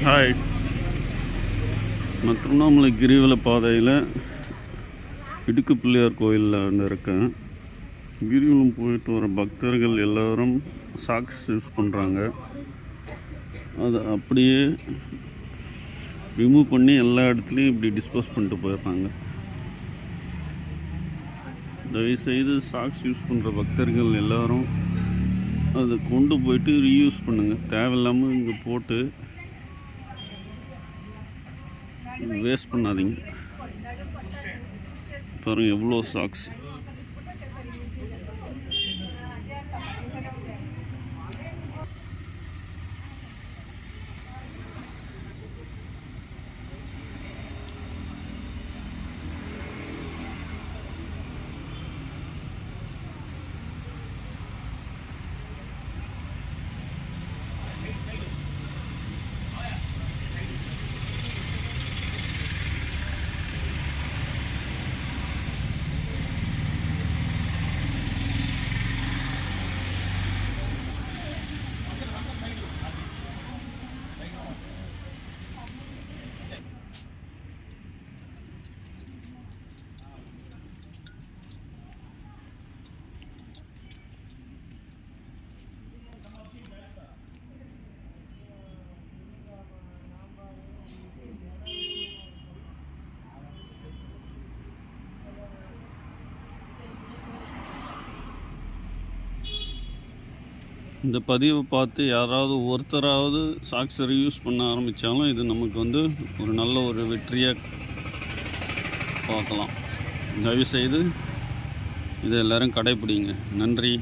Hi, நான் திருவண்ணாமலை கிரிவல பாதையில் இடுக்கு பிள்ளையார் கோயிலில் இருக்கேன். கிரிவலம் போயிட்டு வர பக்தர்கள் எல்லோரும் சாக்ஸ் யூஸ் பண்ணுறாங்க. அதை அப்படியே ரிமூவ் பண்ணி எல்லா இடத்துலையும் இப்படி டிஸ்போஸ் பண்ணிட்டு போயிடுறாங்க. தயவுசெய்து சாக்ஸ் யூஸ் பண்ணுற பக்தர்கள் எல்லோரும் அதை கொண்டு போயிட்டு ரீயூஸ் பண்ணுங்கள். தேவையில்லாமல் இங்கே போட்டு வேஸ்ட் பண்ணாதீங்க. பாருங்கள் எவ்வளோ சாக்ஸ். இந்த பதிவை பார்த்து யாராவது ஒருத்தராவது சாக்ஸை யூஸ் பண்ண ஆரம்பித்தாலும் இது நமக்கு ஒரு நல்ல ஒரு வெற்றியாக பார்க்கலாம். தயவுசெய்து இதை எல்லோரும் கடைப்பிடிங்க. நன்றி.